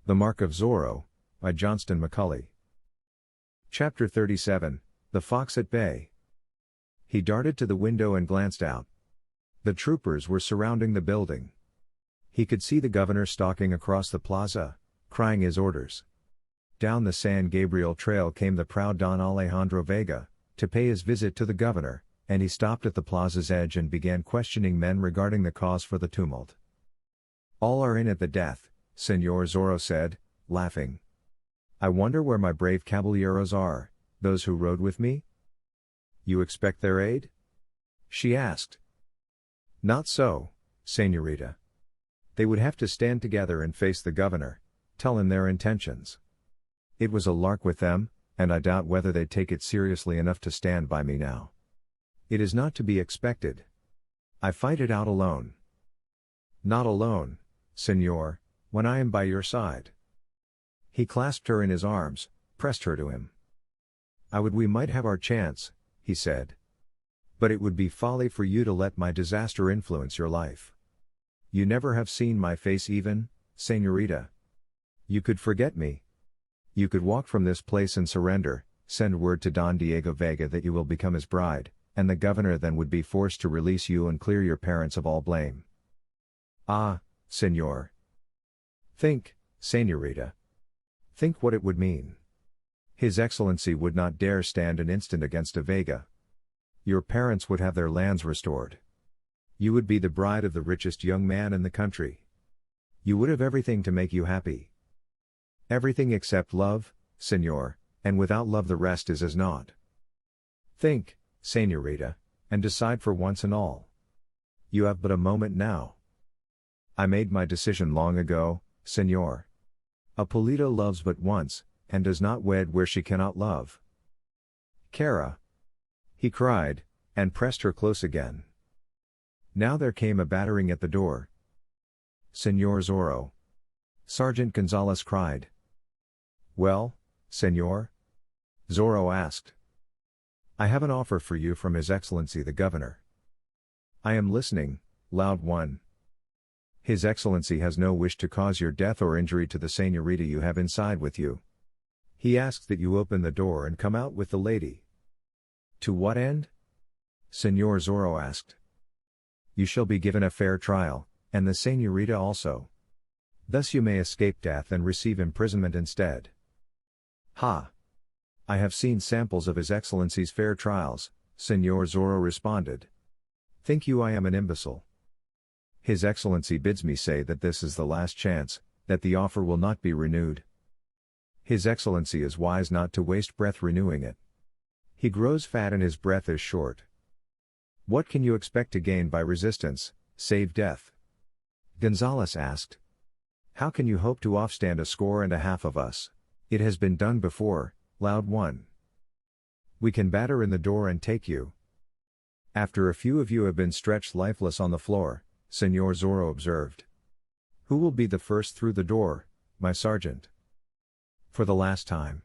The Mark of Zorro, by Johnston McCulley. Chapter 37, The Fox at Bay. He darted to the window and glanced out. The troopers were surrounding the building. He could see the governor stalking across the plaza, crying his orders. Down the San Gabriel trail came the proud Don Alejandro Vega, to pay his visit to the governor, and he stopped at the plaza's edge and began questioning men regarding the cause for the tumult. "All are in at the death," Señor Zorro said, laughing. "I wonder where my brave caballeros are, those who rode with me?" "You expect their aid?" she asked. "Not so, señorita. They would have to stand together and face the governor, tell him their intentions. It was a lark with them, and I doubt whether they'd take it seriously enough to stand by me now. It is not to be expected. I fight it out alone." "Not alone, señor, when I am by your side." He clasped her in his arms, pressed her to him. "I would we might have our chance," he said. "But it would be folly for you to let my disaster influence your life. You never have seen my face even, señorita. You could forget me. You could walk from this place and surrender, send word to Don Diego Vega that you will become his bride, and the governor then would be forced to release you and clear your parents of all blame. Ah, señor. Think, señorita. Think what it would mean. His Excellency would not dare stand an instant against a Vega. Your parents would have their lands restored. You would be the bride of the richest young man in the country. You would have everything to make you happy. Everything except love, señor, and without love the rest is as naught. Think, señorita, and decide for once and all. You have but a moment now." "I made my decision long ago, señor. Apolito loves but once, and does not wed where she cannot love." "Cara!" he cried, and pressed her close again. Now there came a battering at the door. "Señor Zorro!" Sergeant Gonzalez cried. "Well, señor?" Zorro asked. "I have an offer for you from His Excellency the Governor." "I am listening, loud one." "His Excellency has no wish to cause your death or injury to the señorita you have inside with you. He asks that you open the door and come out with the lady." "To what end?" Señor Zorro asked. "You shall be given a fair trial, and the señorita also. Thus you may escape death and receive imprisonment instead." "Ha! I have seen samples of His Excellency's fair trials," Señor Zorro responded. "Think you I am an imbecile? His Excellency bids me say that this is the last chance, that the offer will not be renewed. His Excellency is wise not to waste breath renewing it. He grows fat and his breath is short. What can you expect to gain by resistance, save death?" Gonzalez asked. "How can you hope to offstand 1.5 of us? It has been done before, loud one." "We can batter in the door and take you. After a few of you have been stretched lifeless on the floor," Señor Zorro observed. "Who will be the first through the door, my sergeant?" "For the last time."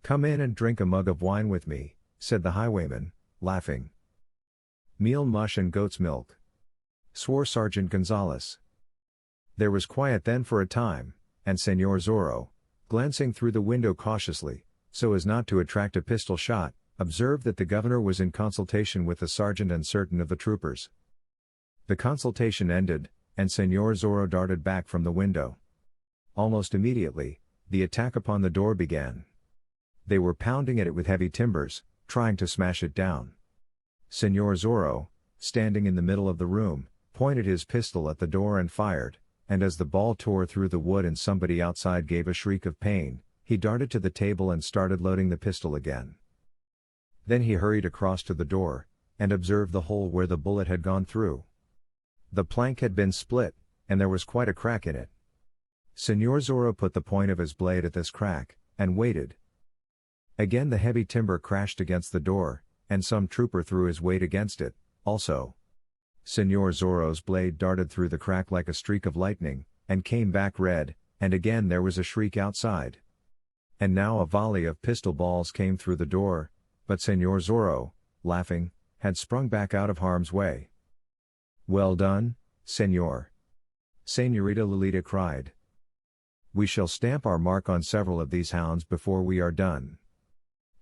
"Come in and drink a mug of wine with me," said the highwayman, laughing. "Meal mush and goat's milk," swore Sergeant Gonzalez. There was quiet then for a time, and Señor Zorro, glancing through the window cautiously, so as not to attract a pistol shot, observed that the governor was in consultation with the sergeant and certain of the troopers. The consultation ended, and Señor Zorro darted back from the window. Almost immediately, the attack upon the door began. They were pounding at it with heavy timbers, trying to smash it down. Señor Zorro, standing in the middle of the room, pointed his pistol at the door and fired, and as the ball tore through the wood and somebody outside gave a shriek of pain, he darted to the table and started loading the pistol again. Then he hurried across to the door, and observed the hole where the bullet had gone through. The plank had been split, and there was quite a crack in it. Señor Zorro put the point of his blade at this crack, and waited. Again the heavy timber crashed against the door, and some trooper threw his weight against it, also. Señor Zorro's blade darted through the crack like a streak of lightning, and came back red, and again there was a shriek outside. And now a volley of pistol balls came through the door, but Señor Zorro, laughing, had sprung back out of harm's way. "Well done, señor!" Señorita Lolita cried. We shall stamp our mark on several of these hounds before we are done.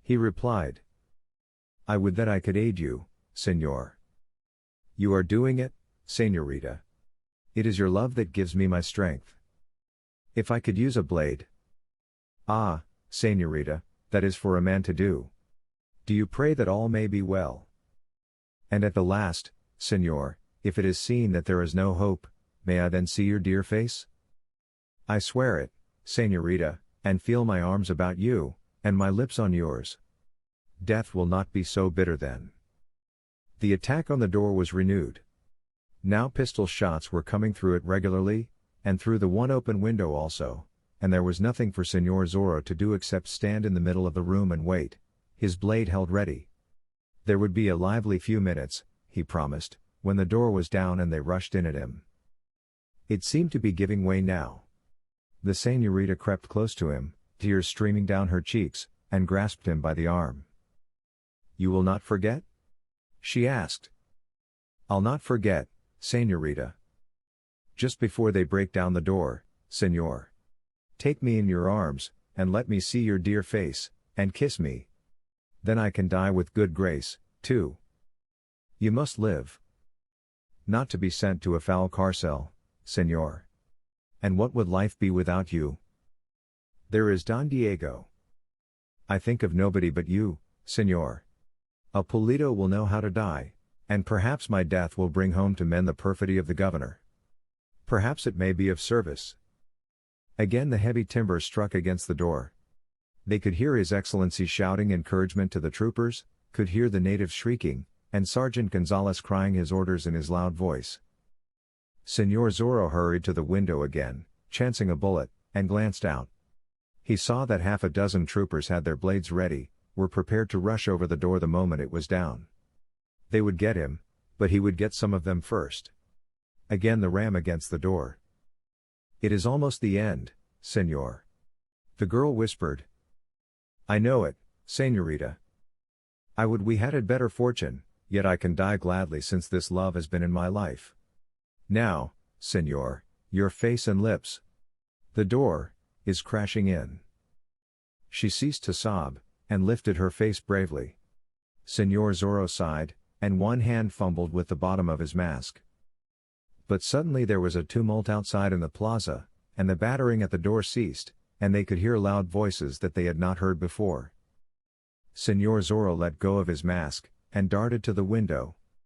He replied. I would that I could aid you, Señor. You are doing it, Señorita. It is your love that gives me my strength. If I could use a blade. Ah, Señorita, that is for a man to do. Do you pray that all may be well? And at the last, Señor, if it is seen that there is no hope, may I then see your dear face? I swear it, Señorita, and feel my arms about you, and my lips on yours. Death will not be so bitter then. The attack on the door was renewed. Now pistol shots were coming through it regularly, and through the one open window also, and there was nothing for Señor Zorro to do except stand in the middle of the room and wait, his blade held ready. There would be a lively few minutes, he promised, when the door was down and they rushed in at him. It seemed to be giving way now. The Señorita crept close to him, tears streaming down her cheeks, and grasped him by the arm. You will not forget? She asked. I'll not forget, Señorita. Just before they break down the door, Señor. Take me in your arms, and let me see your dear face, and kiss me. Then I can die with good grace, too. You must live. Not to be sent to a foul carcel, Señor. And what would life be without you? There is Don Diego. I think of nobody but you, Señor. A Polito will know how to die, and perhaps my death will bring home to men the perfidy of the governor. Perhaps it may be of service. Again the heavy timber struck against the door. They could hear His Excellency shouting encouragement to the troopers, could hear the natives shrieking, and Sergeant Gonzalez crying his orders in his loud voice. Señor Zorro hurried to the window again, chancing a bullet, and glanced out. He saw that half a dozen troopers had their blades ready, were prepared to rush over the door the moment it was down. They would get him, but he would get some of them first. Again the ram against the door. It is almost the end, Señor. The girl whispered. I know it, Señorita. I would we had better fortune, yet I can die gladly since this love has been in my life. Now, Señor, your face and lips. The door is crashing in. She ceased to sob, and lifted her face bravely. Señor Zorro sighed, and one hand fumbled with the bottom of his mask. But suddenly there was a tumult outside in the plaza, and the battering at the door ceased, and they could hear loud voices that they had not heard before. Señor Zorro let go of his mask, and darted to the window,